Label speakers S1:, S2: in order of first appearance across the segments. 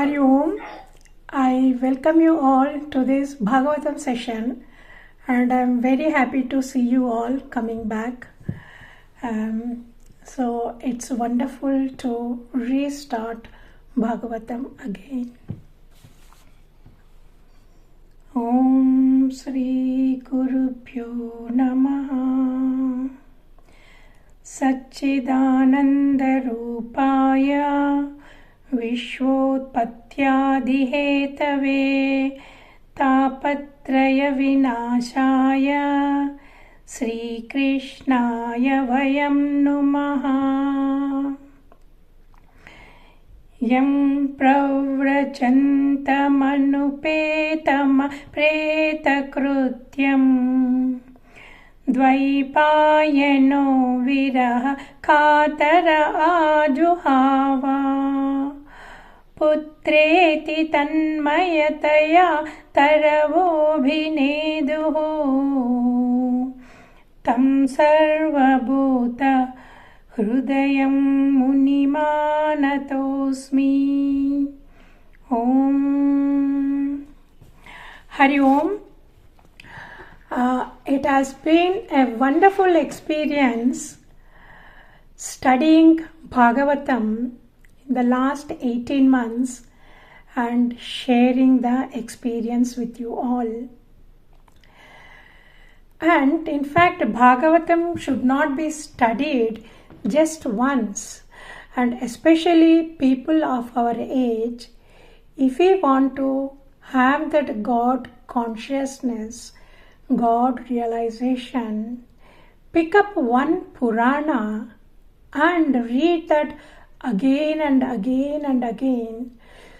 S1: Hari Om. I welcome you all to this Bhagavatam session, and I'm very happy to see you all coming back. So it's wonderful to restart Bhagavatam again. Om Sri Gurubhyo Namaha Satchidananda Rupaya Vishwotpathyadihetave Tapatraya Vinashaya Sri Krishnaya Vayam Numaha Yam Pravrachantamanupetama Pretakrutyam Dvaipayano Viraha Katara Ajuhava Putreti Tanmayataya Taravobhineduhu Tam Sarvabhuta Hrudayam Munimanatosmi. Om Hari Om. It has been a wonderful experience studying Bhagavatam in the last 18 months and sharing the experience with you all. And in fact, Bhagavatam should not be studied just once, and especially people of our age, if we want to have that God consciousness, God realization, pick up one Purana and read that again and again and again.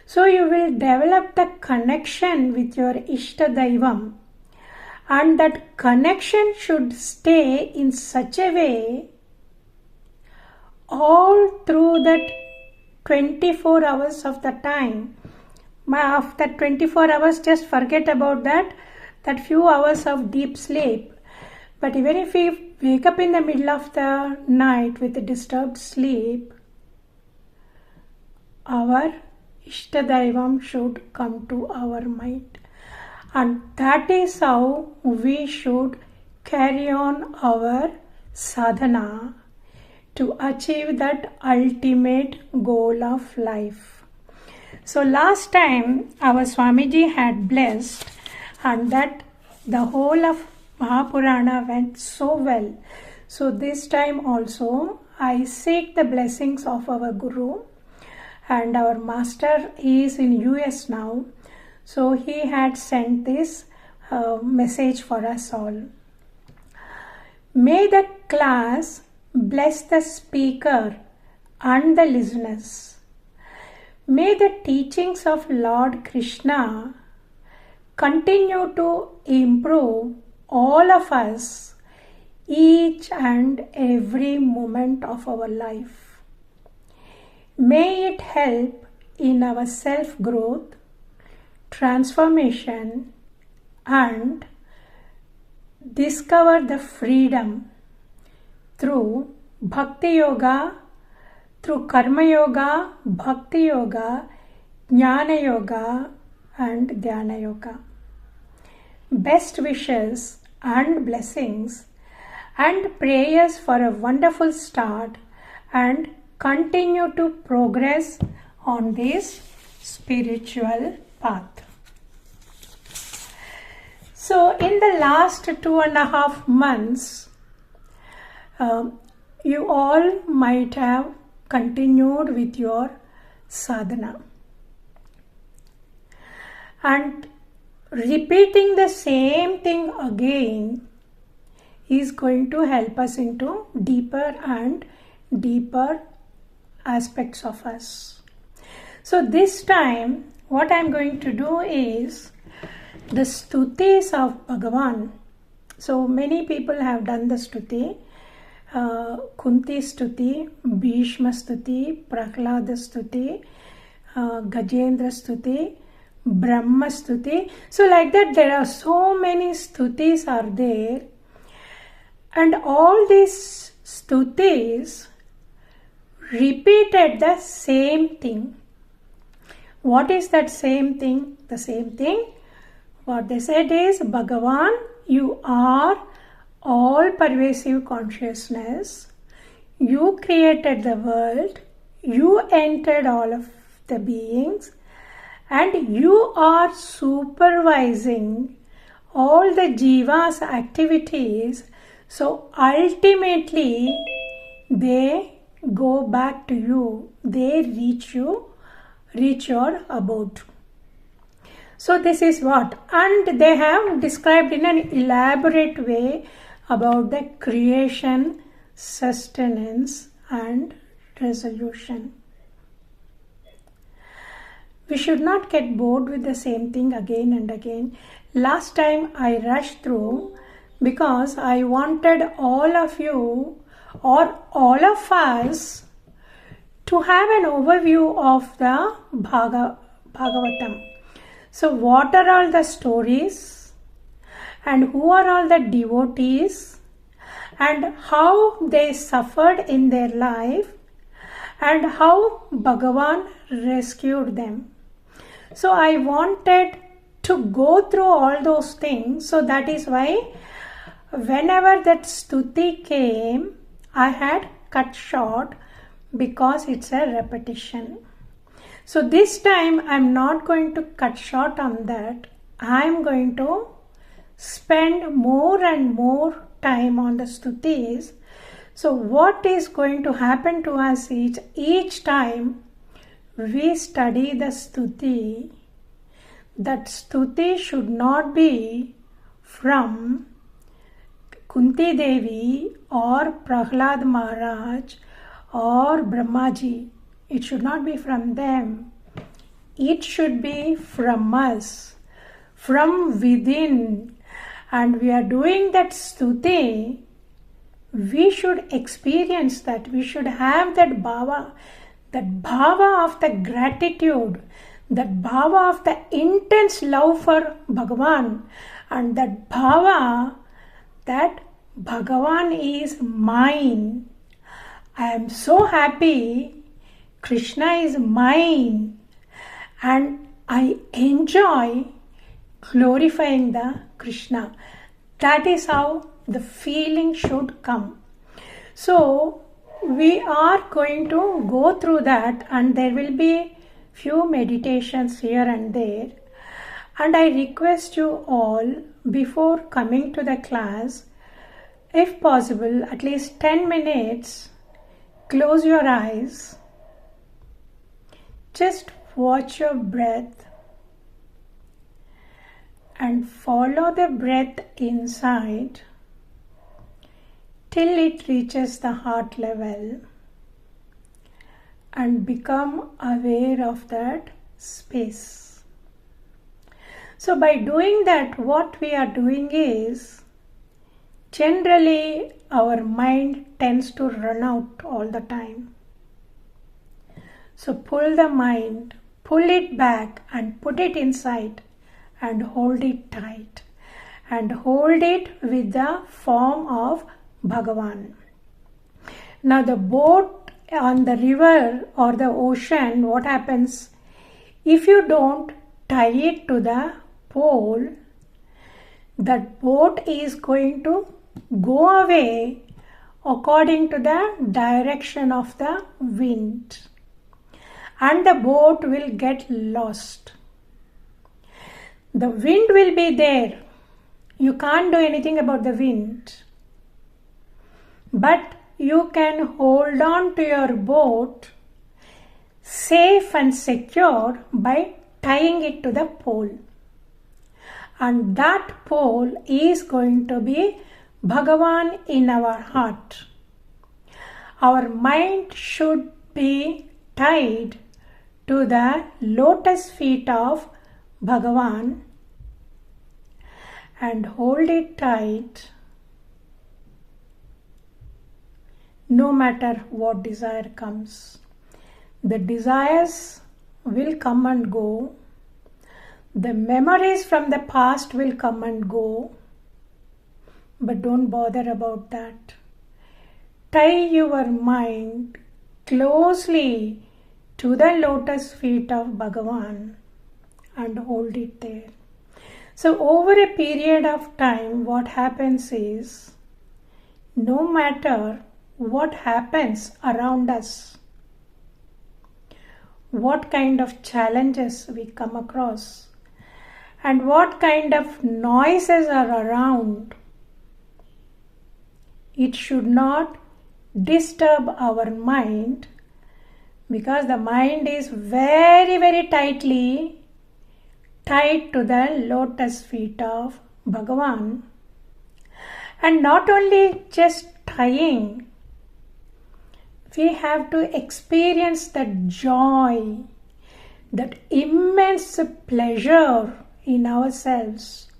S1: So you will develop the connection with your Ishtadaivam, and that connection should stay in such a way all through that 24 hours of the time. After 24 hours, just forget about that few hours of deep sleep. But even if we wake up in the middle of the night with a disturbed sleep, our Ishtadaivam should come to our mind. And that is how we should carry on our sadhana to achieve that ultimate goal of life. So last time our Swamiji had blessed, and that the whole of Mahapurana went so well. So this time also I seek the blessings of our Guru, and our master is in US now. So he had sent this message for us all. May the class bless the speaker and the listeners. May the teachings of Lord Krishna continue to improve all of us each and every moment of our life. May it help in our self-growth, transformation, and discover the freedom through Bhakti Yoga, through Karma Yoga, Bhakti Yoga, Jnana Yoga, and Dhyana Yoga. Best wishes and blessings and prayers for a wonderful start and continue to progress on this spiritual path. So in the last 2.5 months, you all might have continued with your sadhana. And repeating the same thing again is going to help us into deeper and deeper aspects of us. So this time, what I am going to do is the stutis of Bhagavan. So many people have done the stuti. Kunti Stuti, Bhishma Stuti, Prahlada Stuti, Gajendra Stuti, Brahma Stuti. So like that there are so many stutis are there, and all these stutis repeated the same thing. What is that same thing? The same thing, what they said is, Bhagavan, you are all pervasive consciousness. You created the world. You entered all of the beings. And you are supervising all the jivas' activities. So ultimately, they go back to you. They reach your abode. So this is what, and they have described in an elaborate way about the creation, sustenance and resolution. We should not get bored with the same thing again and again. Last time I rushed through because I wanted all of you or all of us to have an overview of the Bhagavatam. So what are all the stories and who are all the devotees and how they suffered in their life and how Bhagavan rescued them. So I wanted to go through all those things. So that is why whenever that stuti came, I had cut short because it's a repetition. So this time I'm not going to cut short on that. I'm going to spend more and more time on the stutis. So what is going to happen to us is, each time we study the stuti, that stuti should not be from Kunti Devi or Prahlad Maharaj or Brahmaji. It should not be from them. It should be from us, from within. And we are doing that stuti. We should experience that. We should have that bhava of the gratitude, that bhava of the intense love for Bhagavan, and that bhava that Bhagavan is mine. I am so happy. Krishna is mine, and I enjoy glorifying the Krishna. That is how the feeling should come. So we are going to go through that, and there will be few meditations here and there. And I request you all, before coming to the class, if possible, at least 10 minutes, close your eyes. Just watch your breath and follow the breath inside till it reaches the heart level, and become aware of that space. So by doing that, what we are doing is, generally our mind tends to run out all the time. So pull the mind, pull it back and put it inside and hold it tight. And hold it with the form of Bhagavan. Now the boat on the river or the ocean, what happens? If you don't tie it to the pole, that boat is going to go away according to the direction of the wind. And the boat will get lost. The wind will be there. You can't do anything about the wind. But you can hold on to your boat safe and secure by tying it to the pole. And that pole is going to be Bhagavan in our heart. Our mind should be tied to the lotus feet of Bhagavan and hold it tight, no matter what desire comes. The desires will come and go. The memories from the past will come and go. But don't bother about that. Tie your mind closely to the lotus feet of Bhagavan and hold it there. So over a period of time, what happens is, no matter what happens around us, what kind of challenges we come across, and what kind of noises are around, it should not disturb our mind, because the mind is very, very tightly tied to the lotus feet of Bhagavan. And not only just tying, we have to experience that joy, that immense pleasure in ourselves.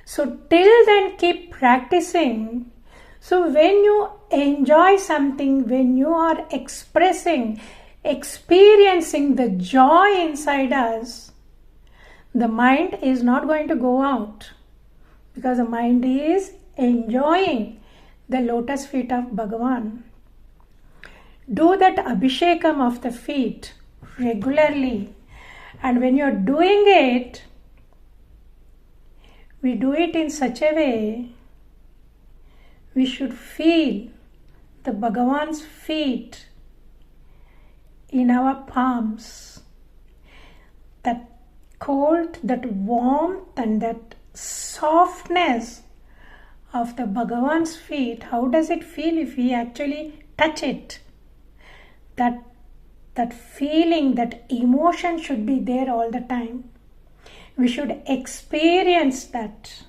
S1: So till then keep practicing. So when you enjoy something, when you are expressing, experiencing the joy inside us, the mind is not going to go out, because the mind is enjoying the lotus feet of Bhagavan. Do that abhishekam of the feet regularly, and when you are doing it, we do it in such a way, we should feel the Bhagavan's feet in our palms. That cold, that warmth and that softness of the Bhagavan's feet, how does it feel if we actually touch it? That feeling, that emotion should be there all the time. We should experience that.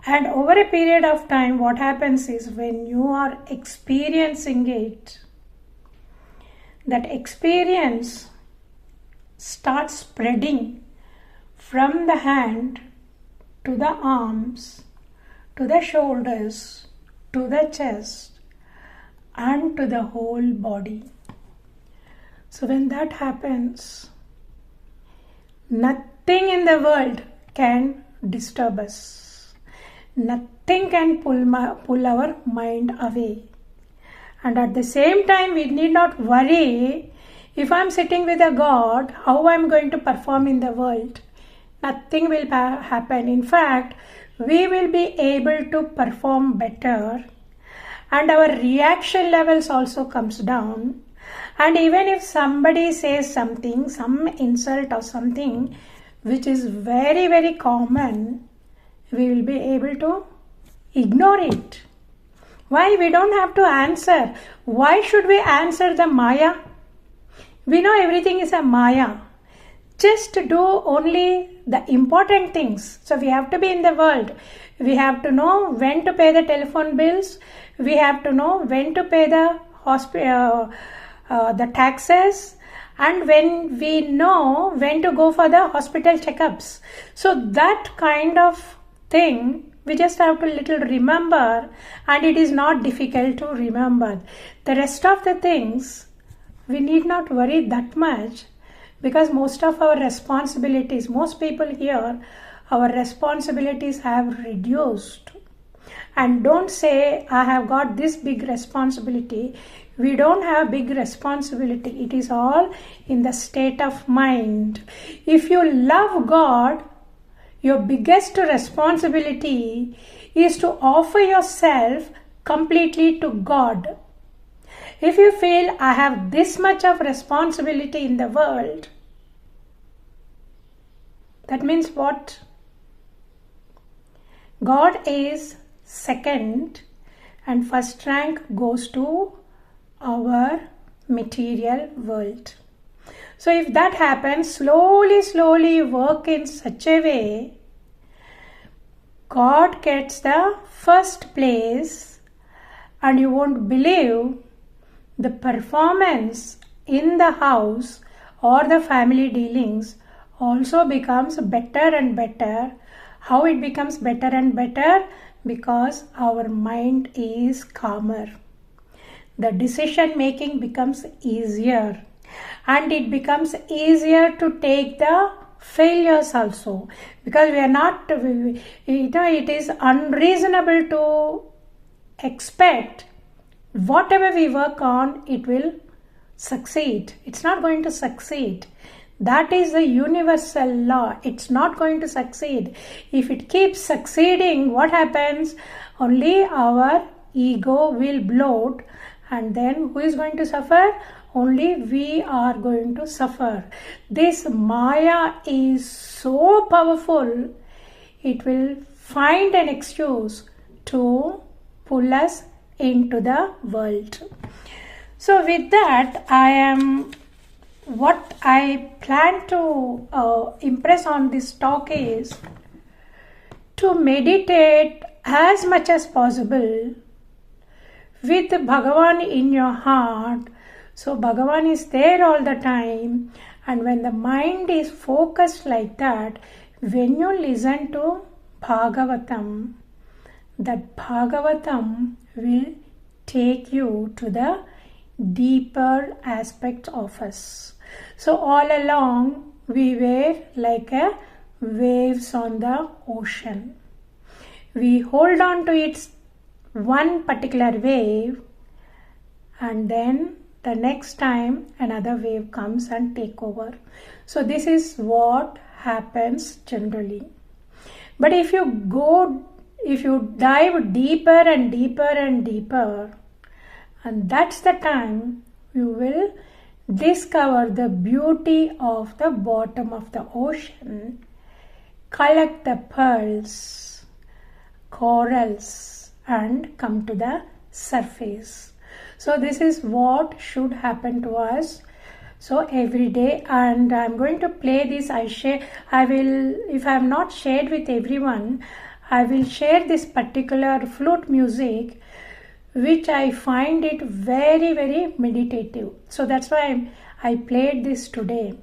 S1: And over a period of time, what happens is, when you are experiencing it, that experience starts spreading from the hand to the arms, to the shoulders, to the chest, and to the whole body. So when that happens, nothing in the world can disturb us. Nothing can pull our mind away. And at the same time, we need not worry, if I am sitting with a God, how I am going to perform in the world. Nothing will happen. In fact, we will be able to perform better, and our reaction levels also comes down. And even if somebody says something, some insult or something which is very, very common, we will be able to ignore it. Why? We don't have to answer. Why should we answer the Maya? We know everything is a Maya. Just do only the important things. So we have to be in the world. We have to know when to pay the telephone bills. We have to know when to pay the taxes, and when we know when to go for the hospital checkups. So that kind of thing we just have to little remember, and it is not difficult to remember. The rest of the things we need not worry that much, because most of our responsibilities, most people here, our responsibilities have reduced. And don't say, I have got this big responsibility. We don't have big responsibility. It is all in the state of mind. If you love God, your biggest responsibility is to offer yourself completely to God. If you feel, I have this much of responsibility in the world, that means what? God is second, and first rank goes to our material world. So if that happens, slowly work in such a way, God gets the first place, and you won't believe the performance in the house or the family dealings also becomes better and better. How it becomes better and better? Because our mind is calmer. The decision making becomes easier, and it becomes easier to take the failures also, because we are not, it is unreasonable to expect whatever we work on, it will succeed. It's not going to succeed. That is the universal law. It's not going to succeed. If it keeps succeeding, what happens? Only our ego will bloat, and then who is going to suffer? Only we are going to suffer. This Maya is so powerful, it will find an excuse to pull us into the world. So with that, what I plan to impress on this talk is to meditate as much as possible with Bhagavan in your heart. So Bhagavan is there all the time, and when the mind is focused like that, when you listen to Bhagavatam, that Bhagavatam will take you to the deeper aspects of us. So all along we were like waves on the ocean. We hold on to its one particular wave, and then the next time another wave comes and take over. So this is what happens generally. But if you dive deeper and deeper and deeper, and that's the time you will discover the beauty of the bottom of the ocean, collect the pearls, corals, and come to the surface. So this is what should happen to us. So every day, and I'm going to play this. I will, if I have not shared with everyone, I will share this particular flute music, which I find it very, very meditative. So that's why I played this today.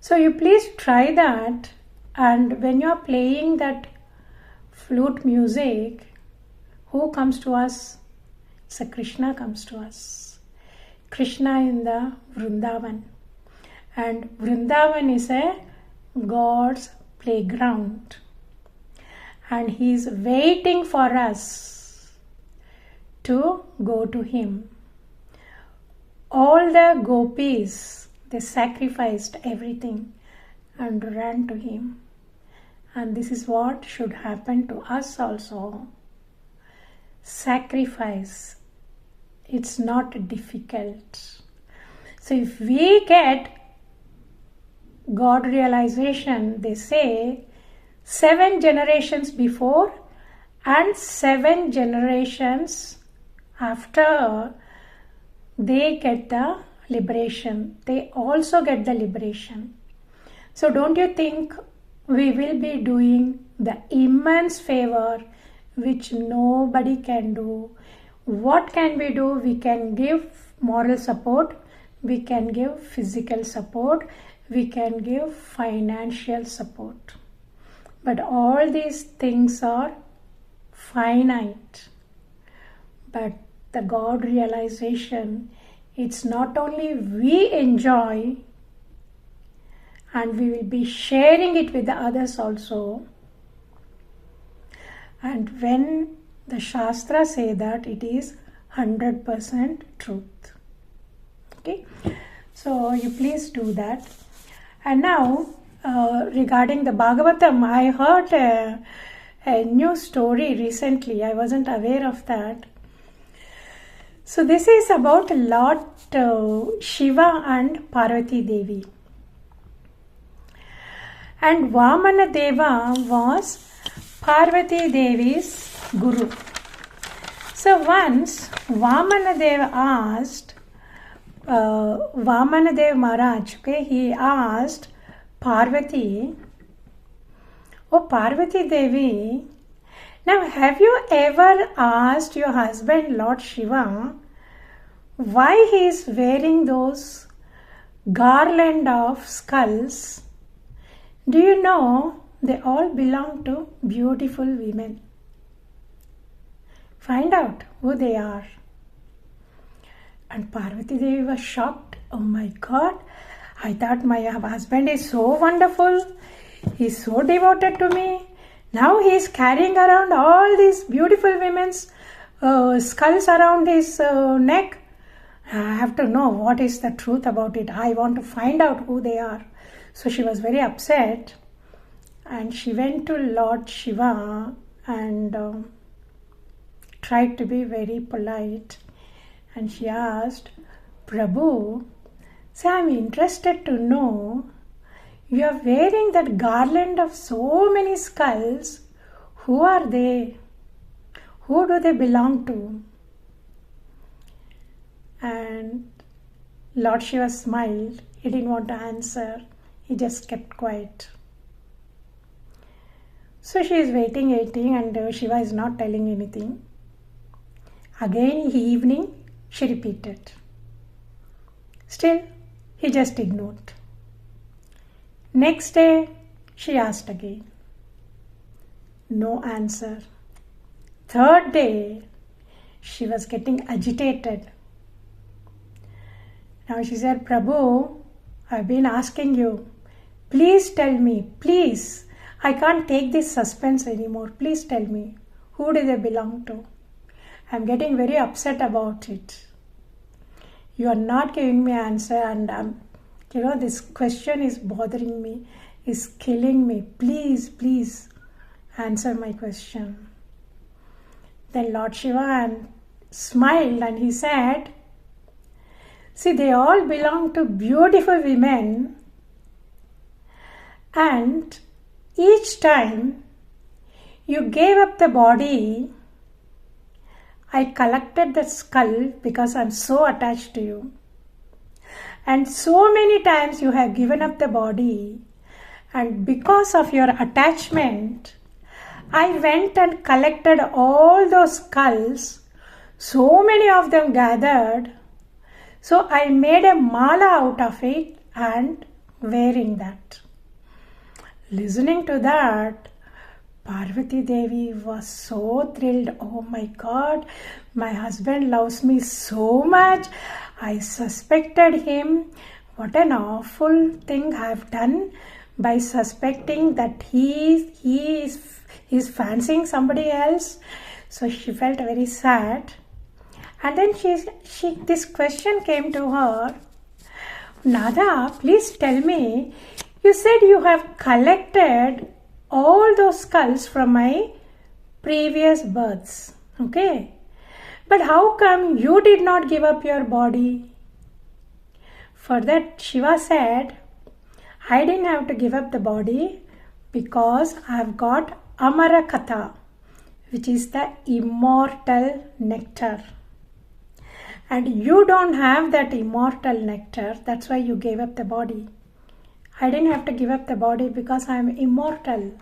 S1: So you please try that, and when you are playing that flute music, who comes to us? It's a Krishna comes to us. Krishna in the Vrindavan. And Vrindavan is a God's playground. And He is waiting for us to go to Him. All the gopis, they sacrificed everything and ran to Him. And this is what should happen to us also. Sacrifice. It's not difficult. So if we get God realization, they say 7 generations before and 7 generations after, they get the liberation. They also get the liberation. So don't you think we will be doing the immense favor which nobody can do? What can we do? We can give moral support, we can give physical support, we can give financial support. But all these things are finite. But the God realization, it's not only we enjoy, and we will be sharing it with the others also. And when the Shastras say that, it is 100% truth. Okay, so you please do that. And now, regarding the Bhagavatam, I heard a new story recently. I wasn't aware of that. So this is about Lord Shiva and Parvati Devi. And Vamana Deva was Parvati Devi's guru. So once Vamana Deva asked Vamana Dev Maharaj, he asked Parvati, "Oh Parvati Devi, now have you ever asked your husband Lord Shiva why he is wearing those garland of skulls? Do you know they all belong to beautiful women? Find out who they are." And Parvati Devi was shocked. Oh my God, I thought my husband is so wonderful. He is so devoted to me. Now he is carrying around all these beautiful women's skulls around his neck. I have to know what is the truth about it. I want to find out who they are. So she was very upset, and she went to Lord Shiva and tried to be very polite. And she asked, Prabhu, say, I'm interested to know, you are wearing that garland of so many skulls. Who are they? Who do they belong to? And Lord Shiva smiled. He didn't want to answer. He just kept quiet. So she is waiting, and Shiva is not telling anything. Again, evening, she repeated. Still, he just ignored. Next day, she asked again. No answer. Third day, she was getting agitated. Now she said, Prabhu, I've been asking you. Please tell me, please. I can't take this suspense anymore. Please tell me. Who do they belong to? I'm getting very upset about it. You are not giving me answer, and this question is bothering me, is killing me. Please, please answer my question. Then Lord Shiva smiled and he said, see, they all belong to beautiful women, and each time you gave up the body, I collected the skull because I'm so attached to you. And so many times you have given up the body, and because of your attachment, I went and collected all those skulls, so many of them gathered. So I made a mala out of it and wearing that. Listening to that, Parvati Devi was so thrilled. Oh my God, my husband loves me so much. I suspected him. What an awful thing I have done by suspecting that he is fancying somebody else. So she felt very sad. And then this question came to her. Nada, please tell me, you said you have collected all those skulls from my previous births. Okay? But how come you did not give up your body? For that, Shiva said, I didn't have to give up the body because I have got Amarakatha, which is the immortal nectar. And you don't have that immortal nectar. That's why you gave up the body. I didn't have to give up the body because I am immortal.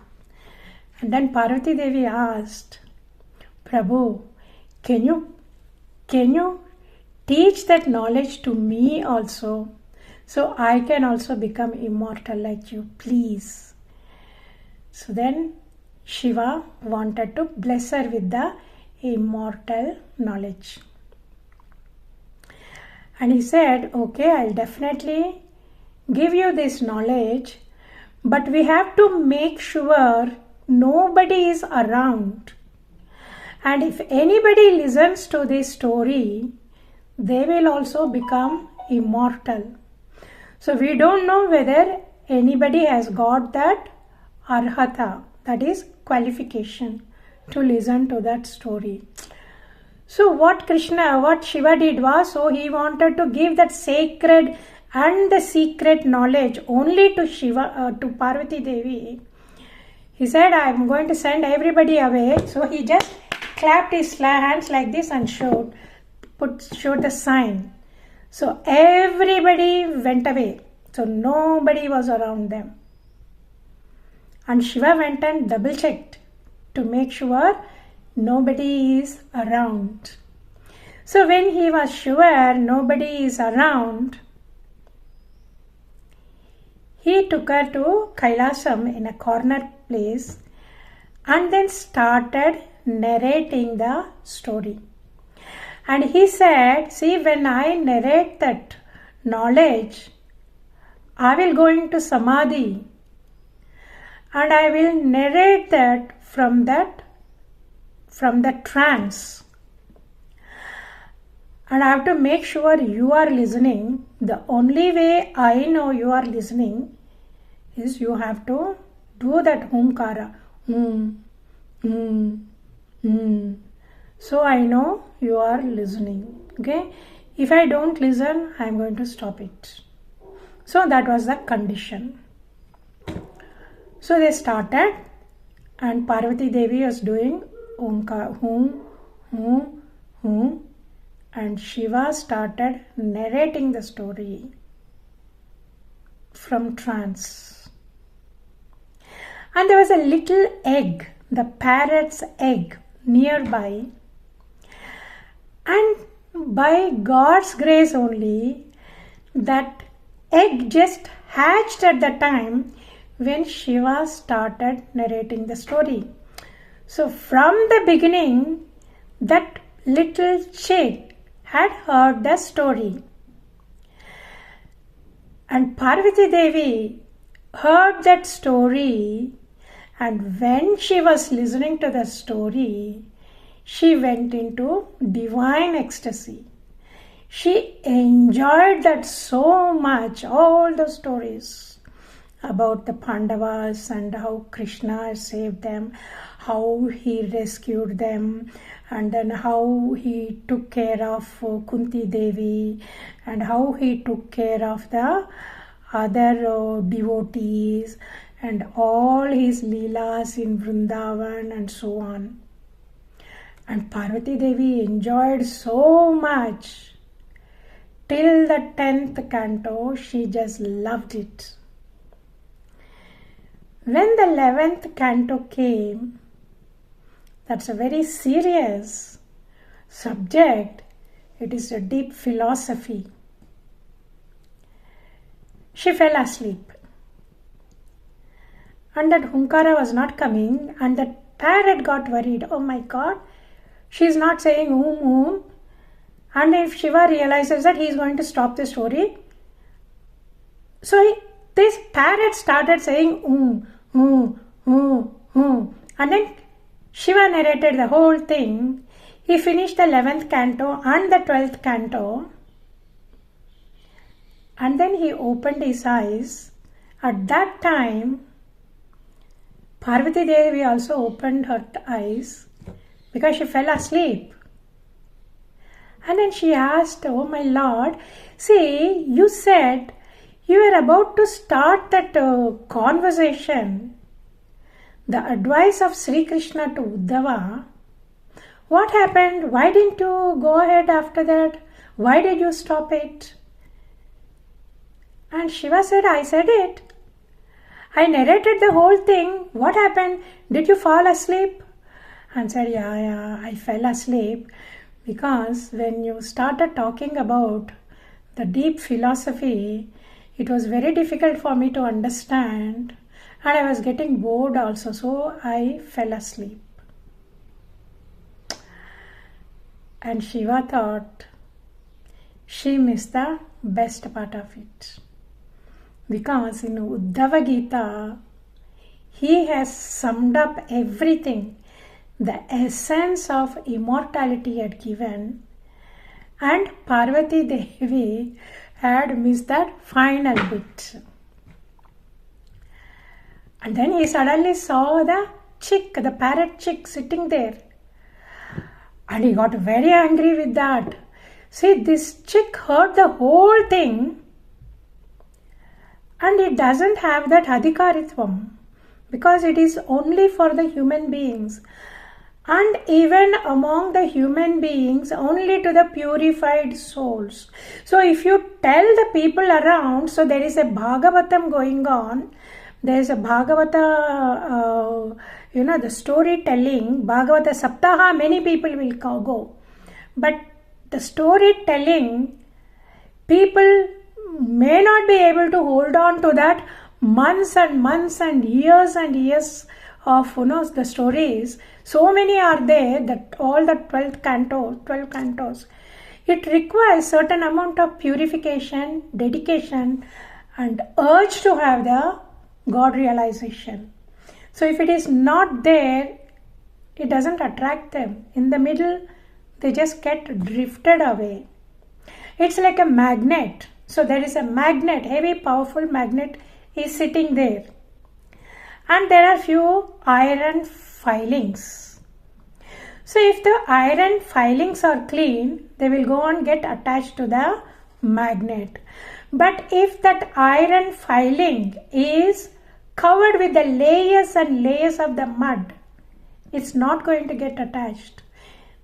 S1: And then Parvati Devi asked, Prabhu, can you teach that knowledge to me also, so I can also become immortal like you, please? So then Shiva wanted to bless her with the immortal knowledge. And he said, okay, I'll definitely give you this knowledge, but we have to make sure nobody is around. And if anybody listens to this story, they will also become immortal. So we don't know whether anybody has got that arhata, that is qualification, to listen to that story. So what Shiva did was, so he wanted to give that sacred and the secret knowledge only to to Parvati Devi. He said, I am going to send everybody away. So he just clapped his hands like this and showed the sign. So everybody went away. So nobody was around them. And Shiva went and double checked to make sure nobody is around. So when he was sure nobody is around, he took her to Kailasam in a corner place and then started narrating the story. And he said, see, when I narrate that knowledge, I will go into Samadhi and I will narrate that from the trance. and I have to make sure you are listening. The only way I know you are listening is you have to do that Omkara. So I know you are listening. Okay? If I don't listen, I am going to stop it. So that was the condition. So they started, and Parvati Devi was doing Omkara, and Shiva started narrating the story from trance. And there was a little egg, the parrot's egg, nearby. And by God's grace only, that egg just hatched at the time when Shiva started narrating the story. So from the beginning, that little chick had heard the story. And Parvati Devi heard that story, and when she was listening to the story, she went into divine ecstasy. She enjoyed that so much, all the stories about the Pandavas and how Krishna saved them, how he rescued them, and then how he took care of Kunti Devi, and how he took care of the other devotees, and all his leelas in Vrindavan and so on. And Parvati Devi enjoyed so much. Till the 10th canto, she just loved it. When the 11th canto came, that's a very serious subject. It is a deep philosophy. She fell asleep. And that Hunkara was not coming, and the parrot got worried. Oh my God, she is not saying And if Shiva realizes that he is going to stop the story, so this parrot started saying and then Shiva narrated the whole thing. He finished the 11th canto and the 12th canto, and then he opened his eyes. At that time, Parvati Devi also opened her eyes because she fell asleep. And then she asked, oh my Lord, see, you said you were about to start that conversation, the advice of Sri Krishna to Uddhava. What happened? Why didn't you go ahead after that? Why did you stop it? And Shiva said, I said it. I narrated the whole thing. What happened? Did you fall asleep? And said, yeah, I fell asleep. Because when you started talking about the deep philosophy, it was very difficult for me to understand, and I was getting bored also, so I fell asleep. And Shiva thought she missed the best part of it. Because in Uddhava Gita, he has summed up everything. The essence of immortality had given, and Parvati Devi had missed that final bit. And then he suddenly saw the chick, the parrot chick sitting there, and he got very angry with that. See, this chick heard the whole thing, and it doesn't have that adhikaritvam, because it is only for the human beings. And even among the human beings, only to the purified souls. So if you tell the people around, so there is a Bhagavatam going on, there is a Bhagavata, the storytelling, Bhagavata Saptaha, many people will go. But the storytelling, people may not be able to hold on to that months and years of the stories. So many are there that all the 12 cantos. It requires certain amount of purification, dedication, and urge to have the God realization. So if it is not there, it doesn't attract them. In the middle, they just get drifted away. It's like a magnet. So there is a magnet, heavy powerful magnet is sitting there. And there are few iron filings. So if the iron filings are clean, they will go and get attached to the magnet. But if that iron filing is covered with the layers and layers of the mud, it's not going to get attached.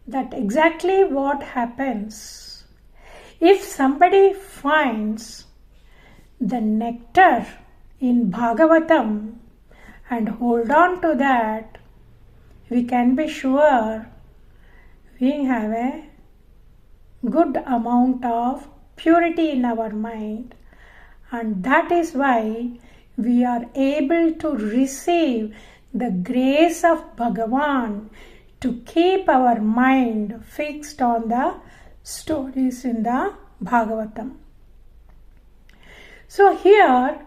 S1: That's exactly what happens. If somebody finds the nectar in Bhagavatam and hold on to that, we can be sure we have a good amount of purity in our mind, and that is why we are able to receive the grace of Bhagavan to keep our mind fixed on the stories in the Bhagavatam. So here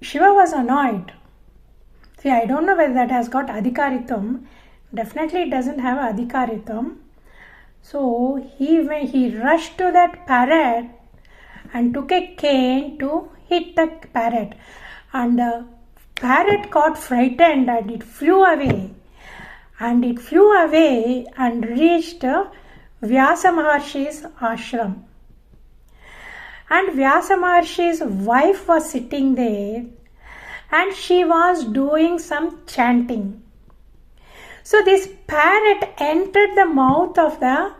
S1: Shiva was annoyed. See, I don't know whether that has got adhikaritam. Definitely it doesn't have adhikaritam. So when he rushed to that parrot and took a cane to hit the parrot, and the parrot got frightened and it flew away. And it flew away and reached Vyasa Maharshi's ashram. And Vyasa Maharshi's wife was sitting there and she was doing some chanting. So this parrot entered the mouth of the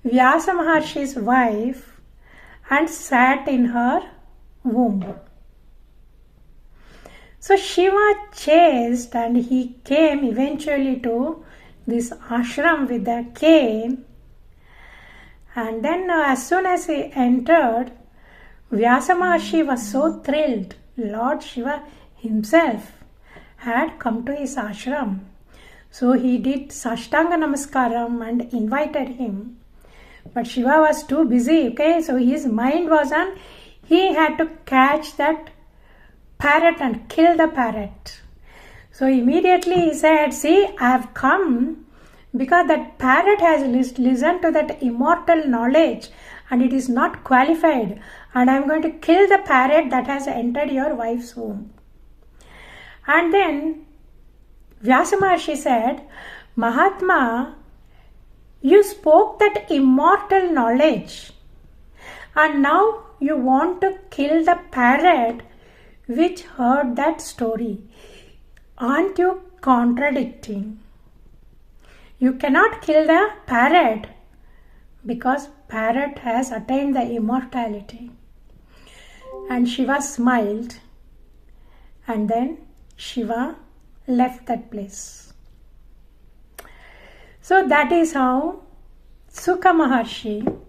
S1: Vyasa Maharshi's wife and sat in her womb. So Shiva chased and he came eventually to this ashram with the cane. And then as soon as he entered, Vyasa Maharshi was so thrilled. Lord Shiva himself had come to his ashram. So he did Sashtanga Namaskaram and invited him. But Shiva was too busy, okay? So his mind was on, he had to catch that parrot and kill the parrot. So immediately he said, see, I have come because that parrot has listened to that immortal knowledge and it is not qualified, and I am going to kill the parrot that has entered your wife's womb. And then Vyasa Maharshi said, Mahatma, you spoke that immortal knowledge and now you want to kill the parrot which heard that story. Aren't you contradicting? You cannot kill the parrot because parrot has attained the immortality. And Shiva smiled, and then Shiva left that place. So that is how Shuka Maharshi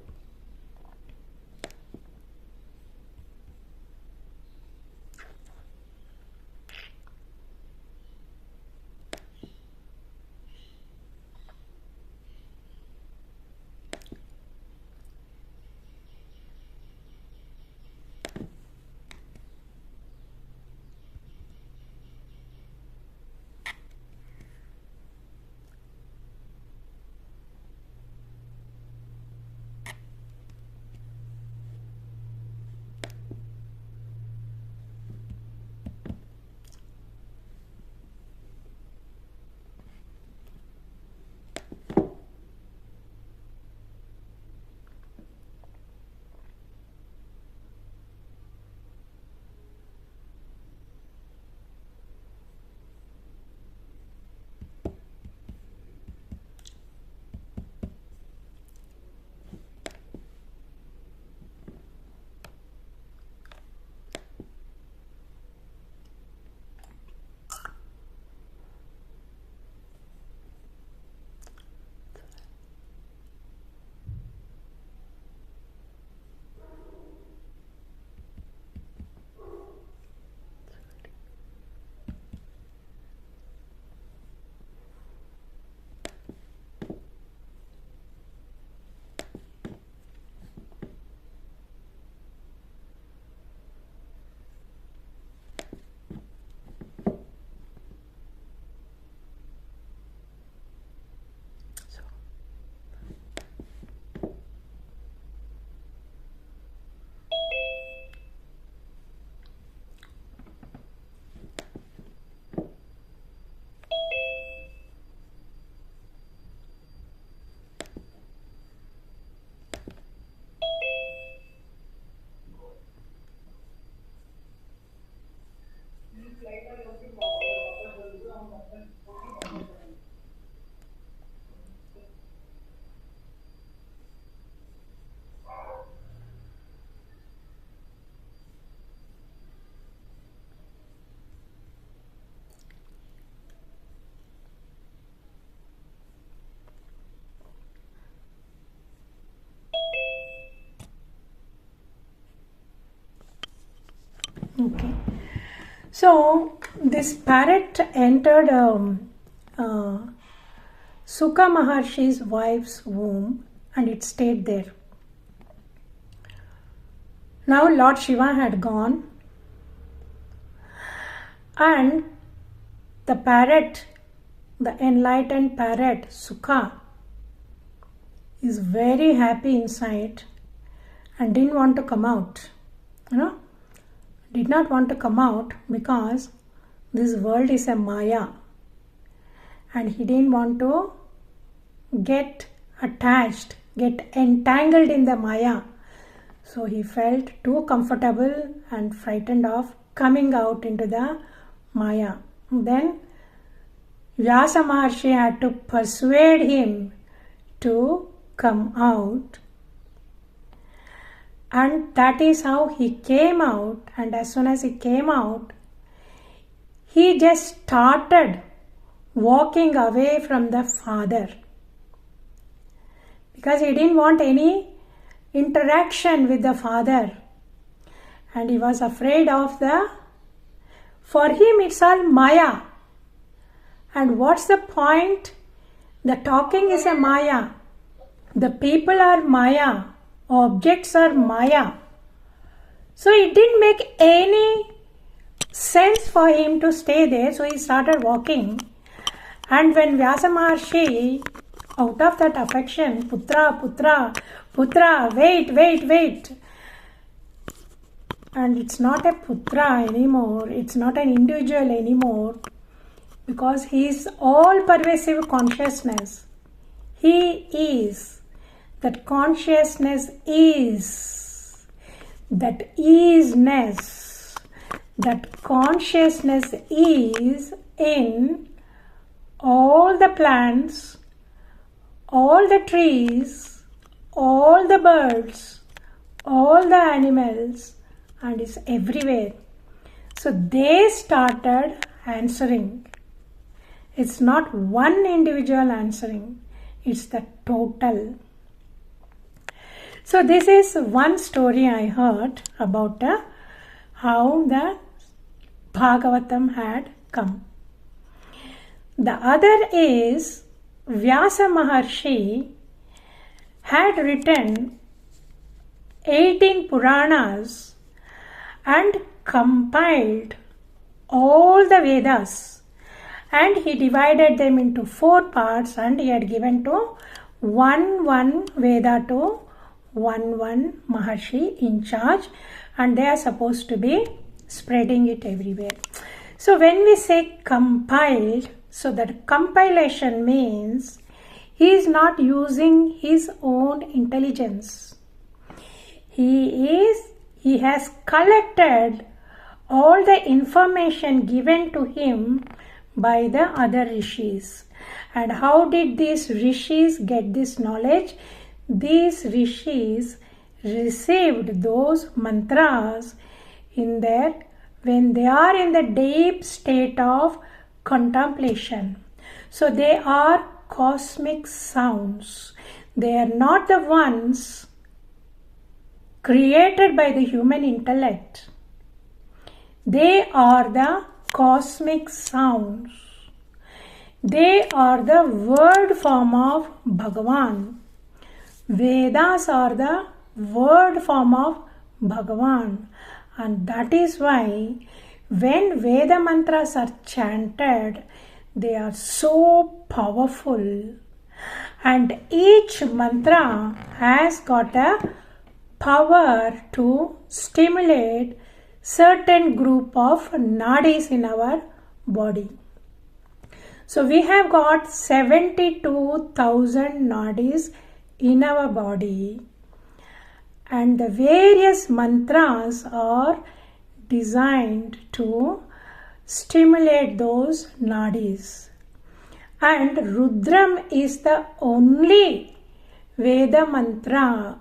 S1: Okay. So this parrot entered Shuka Maharshi's wife's womb and it stayed there. Now Lord Shiva had gone and the parrot, the enlightened parrot Shuka, is very happy inside and didn't want to come out. Did not want to come out because this world is a Maya and he didn't want to get attached, get entangled in the Maya. So he felt too comfortable and frightened of coming out into the Maya. Then Vyasa Maharshi had to persuade him to come out. And that is how he came out. And as soon as he came out, he just started walking away from the father. Because he didn't want any interaction with the father. And he was afraid of for him it's all Maya. And what's the point? The talking is a Maya. The people are Maya. Objects are Maya. So it didn't make any sense for him to stay there. So he started walking. And when Vyasa Maharshi, out of that affection, Putra, Putra, Putra, wait. And it's not a Putra anymore. It's not an individual anymore. Because he is all-pervasive consciousness. He is. That consciousness is. That isness. That consciousness is in all the plants, all the trees, all the birds, all the animals, and is everywhere. So they started answering. It's not one individual answering, it's the total. So this is one story I heard about how the Bhagavatam had come. The other is Vyasa Maharshi had written 18 Puranas and compiled all the Vedas, and he divided them into 4 parts and he had given to one Veda to one Maharshi in charge, and they are supposed to be spreading it everywhere. So when we say compiled, so that compilation means he is not using his own intelligence. He has collected all the information given to him by the other rishis. And how did these rishis get this knowledge? These rishis received those mantras when they are in the deep state of contemplation. So they are cosmic sounds. They are not the ones created by the human intellect. They are the cosmic sounds. They are the word form of Bhagavan. Vedas are the word form of Bhagavan. And that is why when Veda mantras are chanted, they are so powerful. And each mantra has got a power to stimulate certain group of nadis in our body. So we have got 72,000 nadis in our body, and the various mantras are designed to stimulate those nadis. And Rudram is the only Veda mantra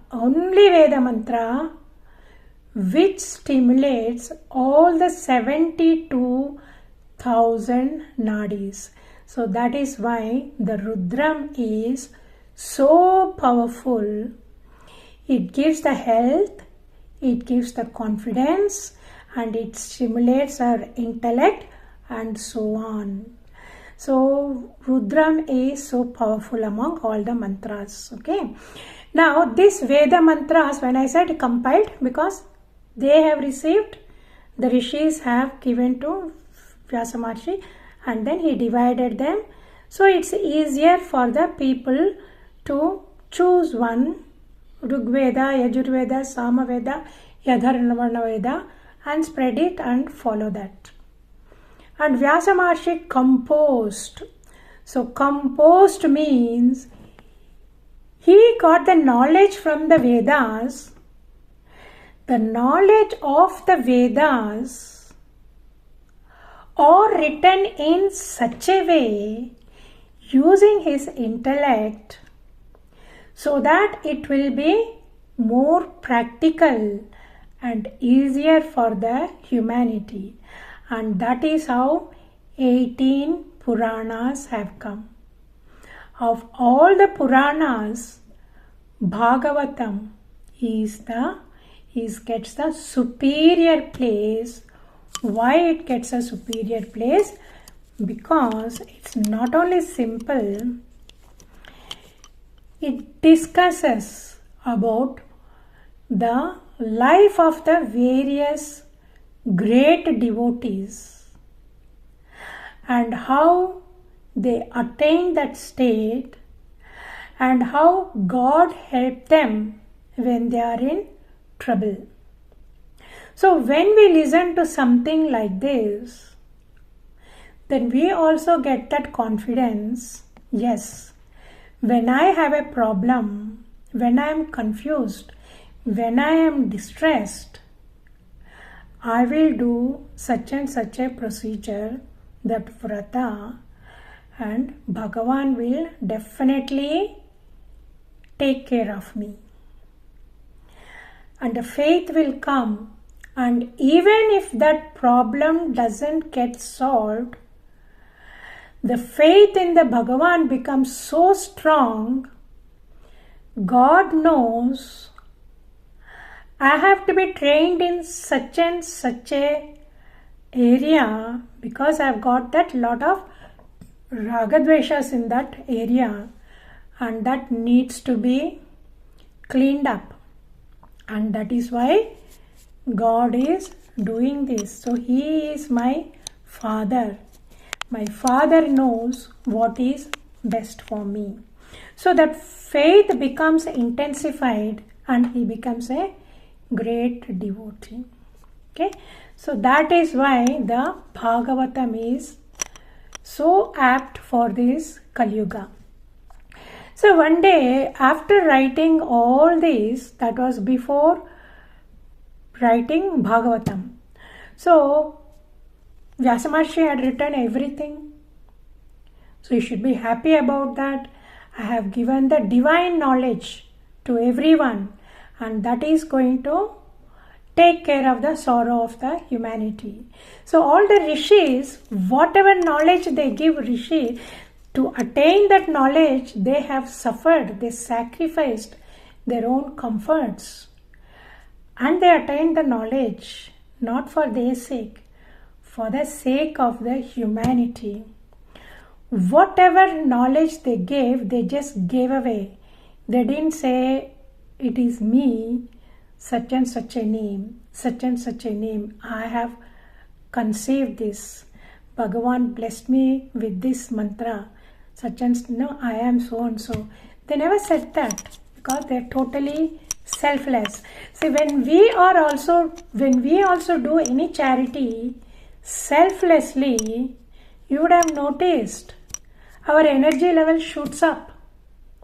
S1: which stimulates all the 72,000 nadis. So that is why the Rudram is so powerful. It gives the health, it gives the confidence, and it stimulates our intellect and so on. So Rudram is so powerful among all the mantras. Okay. Now this Veda mantras, when I said compiled, because they have received, the rishis have given to Vyasa Maharshi, and then he divided them. So it's easier for the people to choose one, Rigveda, Yajurveda, Samaveda, Yadharvarna Veda, and spread it and follow that. And Vyasa Maharshi composed. So composed means he got the knowledge from the Vedas. The knowledge of the Vedas are written in such a way, using his intellect, so that it will be more practical and easier for the humanity. And that is how 18 Puranas have come. Of all the Puranas, Bhagavatam gets the superior place. Why it gets a superior place? Because it's not only simple, it discusses about the life of the various great devotees and how they attain that state and how God helped them when they are in trouble. So when we listen to something like this, then we also get that confidence. Yes, when I have a problem, when I am confused, when I am distressed, I will do such and such a procedure, that vrata, and Bhagavan will definitely take care of me. And the faith will come, and even if that problem doesn't get solved, the faith in the Bhagavan becomes so strong. God knows I have to be trained in such and such a area because I've got that lot of ragadveshas in that area, and that needs to be cleaned up. And that is why God is doing this. So He is my Father. My Father knows what is best for me. So that faith becomes intensified and he becomes a great devotee. Okay. So that is why the Bhagavatam is so apt for this Kali Yuga. So one day, after writing all this, that was before writing Bhagavatam. So Vyasa Maharshi had written everything. So you should be happy about that. I have given the divine knowledge to everyone, and that is going to take care of the sorrow of the humanity. So all the rishis, whatever knowledge they give rishi, to attain that knowledge, they have suffered, they sacrificed their own comforts. And they attained the knowledge, not for their sake, for the sake of the humanity. Whatever knowledge they gave, they just gave away. They didn't say, it is me, such and such a name, such and such a name. I have conceived this. Bhagavan blessed me with this mantra. Such and no, I am so and so. They never said that because they are totally selfless. See, when we also do any charity selflessly, you would have noticed our energy level shoots up.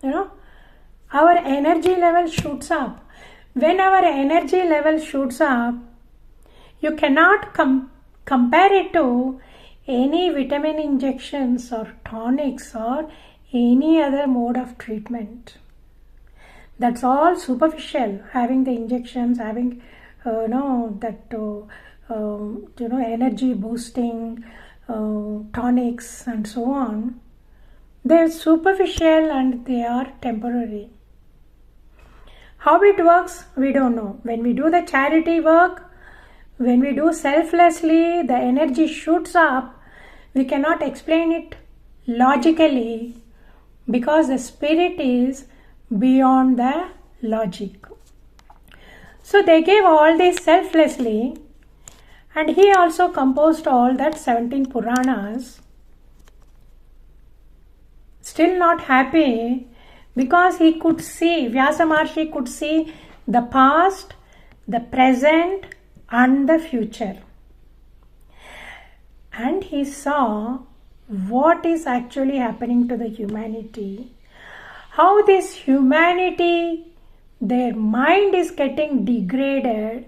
S1: Our energy level shoots up. When our energy level shoots up, you cannot compare it to any vitamin injections or tonics or any other mode of treatment. That's all superficial. Having the injections, having energy boosting tonics and so on. They're superficial and they are temporary. How it works, we don't know. When we do the charity work, When we do selflessly, the energy shoots up. We cannot explain it logically because the spirit is beyond the logic. So they gave all this selflessly, and he also composed all that 17 Puranas. Still not happy because he could see, Vyasa Maharshi could see the past, the present and the future. And he saw what is actually happening to the humanity. How this humanity, their mind is getting degraded,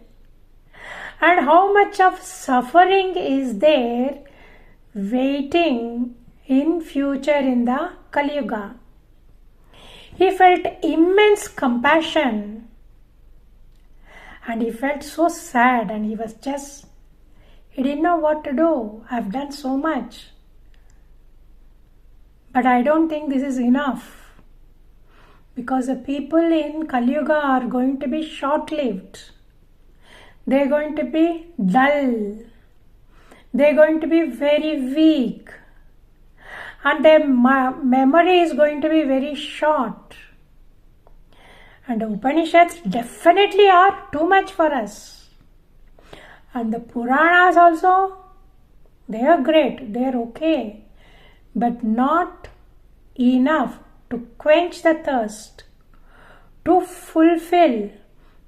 S1: and how much of suffering is there waiting in future in the Kali Yuga. He felt immense compassion and he felt so sad, and he didn't know what to do. I've done so much, but I don't think this is enough. Because the people in Kali Yuga are going to be short-lived. They're going to be dull. They're going to be very weak. And their memory is going to be very short. And the Upanishads definitely are too much for us. And the Puranas also, they are great, they are okay. But not enough to quench the thirst, to fulfill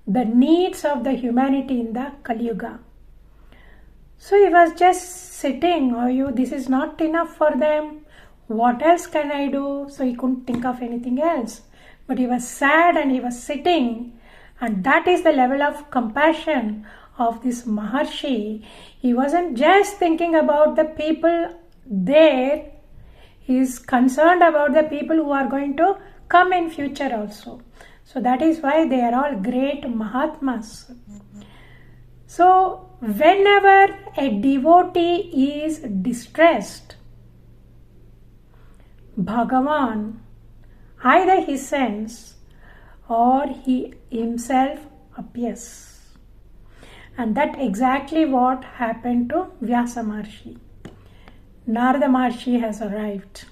S1: the needs of the humanity in the Kali Yuga. So he was just sitting, this is not enough for them. What else can I do? So he couldn't think of anything else. But he was sad and he was sitting, and that is the level of compassion of this Maharshi. He wasn't just thinking about the people there. He is concerned about the people who are going to come in future also. So that is why they are all great Mahatmas. So whenever a devotee is distressed, Bhagavan, either he sends or he himself appears. And that exactly what happened to Vyasa Maharshi. Narada Maharshi has arrived.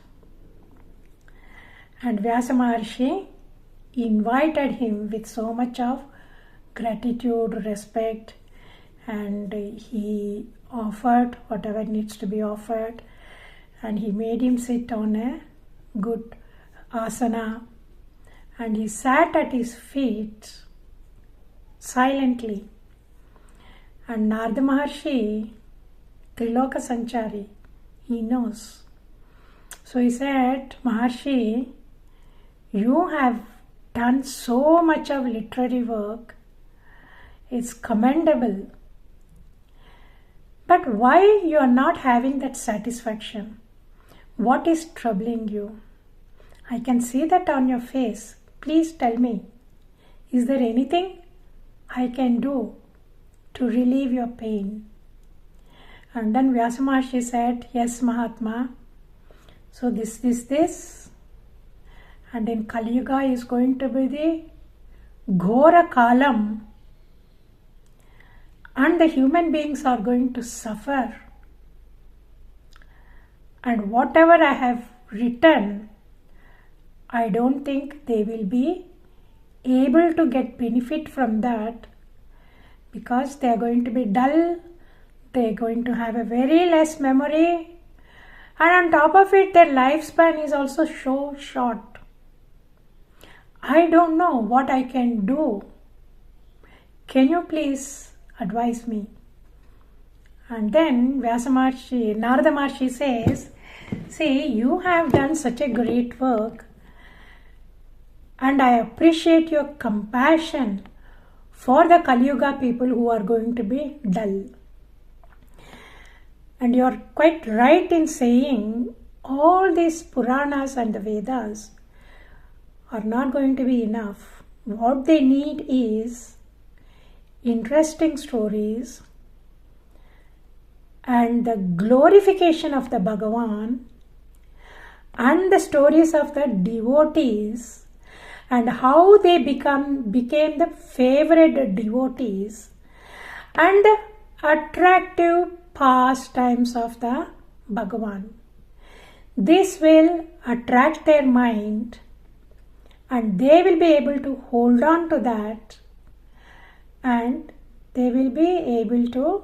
S1: And Vyasa Maharshi invited him with so much of gratitude, respect, and he offered whatever needs to be offered, and he made him sit on a good asana, and he sat at his feet silently. And Narada Maharshi, Triloka Sanchari, he knows. So he said, Maharshi, you have done so much of literary work. It's commendable. But why you are not having that satisfaction? What is troubling you? I can see that on your face. Please tell me. Is there anything I can do to relieve your pain? And then Vyasa Maharshi said, yes, Mahatma. So this. And in Kali Yuga is going to be the Ghora Kalam. And the human beings are going to suffer. And whatever I have written, I don't think they will be able to get benefit from that, because they are going to be dull, they are going to have a very less memory, and on top of it their lifespan is also so short. I don't know what I can do. Can you please advise me? And then Narada Maharshi says, see, you have done such a great work, and I appreciate your compassion for the Kali Yuga people who are going to be dull. And you are quite right in saying all these Puranas and the Vedas are not going to be enough. What they need is interesting stories and the glorification of the Bhagavan and the stories of the devotees and how they became the favorite devotees and attractive pastimes of the Bhagavan. This will attract their mind and they will be able to hold on to that and they will be able to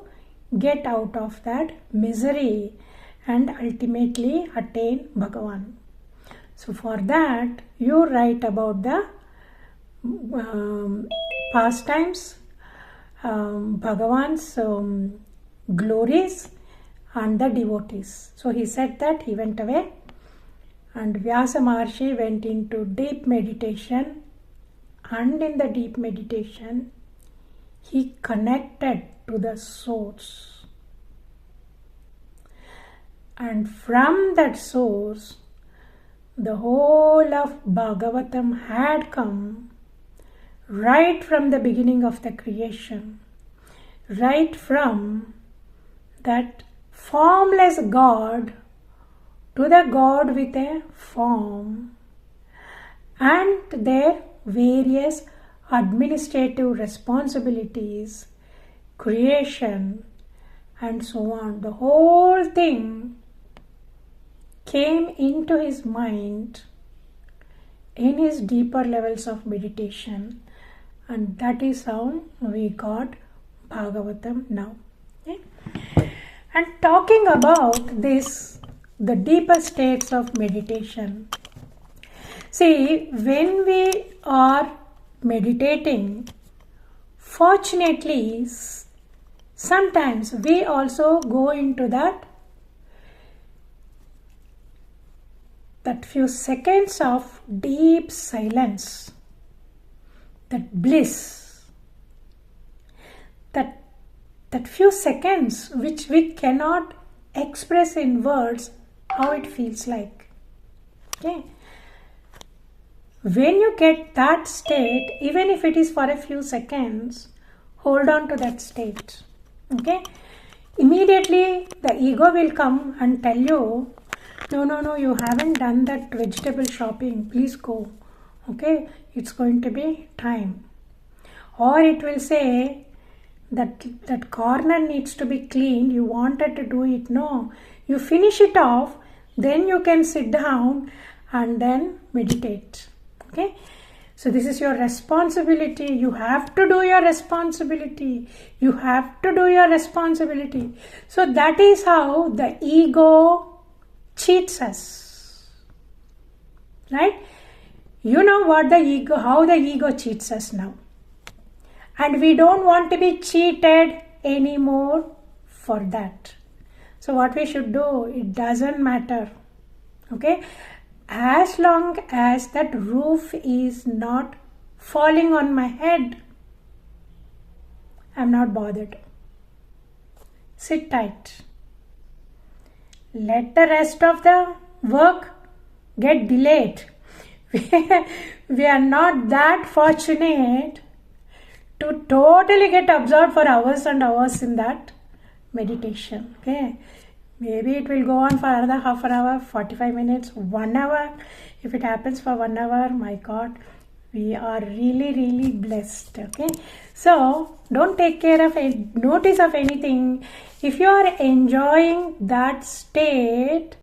S1: get out of that misery and ultimately attain Bhagavan. So for that, you write about the pastimes, Bhagavan's glories and the devotees. So he said that he went away and Vyasa Maharshi went into deep meditation, and in the deep meditation he connected to the source, and from that source the whole of Bhagavatam had come, right from the beginning of the creation, right from that formless God to the God with a form, and their various administrative responsibilities, creation, and so on. The whole thing came into his mind in his deeper levels of meditation, and that is how we got Bhagavatam now. Okay? And talking about this, the deeper states of meditation. See, when we are meditating, fortunately, sometimes we also go into that few seconds of deep silence, that bliss, that few seconds which we cannot express in words how it feels like. Okay. When you get that state, even if it is for a few seconds, hold on to that state. Okay. Immediately the ego will come and tell you, no, you haven't done that vegetable shopping, please go. Okay, it's going to be time. Or it will say that corner needs to be cleaned, you wanted to do it. No, you finish it off, then you can sit down and then meditate. Okay, so this is your responsibility. You have to do your responsibility. You have to do your responsibility. So that is how the ego cheats us, right? You know what how the ego cheats us now, and we don't want to be cheated anymore for that. So what we should do, it doesn't matter, okay, as long as that roof is not falling on my head, I'm not bothered. Sit tight. Let the rest of the work get delayed. We are not that fortunate to totally get absorbed for hours and hours in that meditation. Okay, maybe it will go on for another half an hour, 45 minutes, 1 hour. If it happens for 1 hour, my God, we are really blessed. Okay, so don't take care of notice of anything. If you are enjoying that state,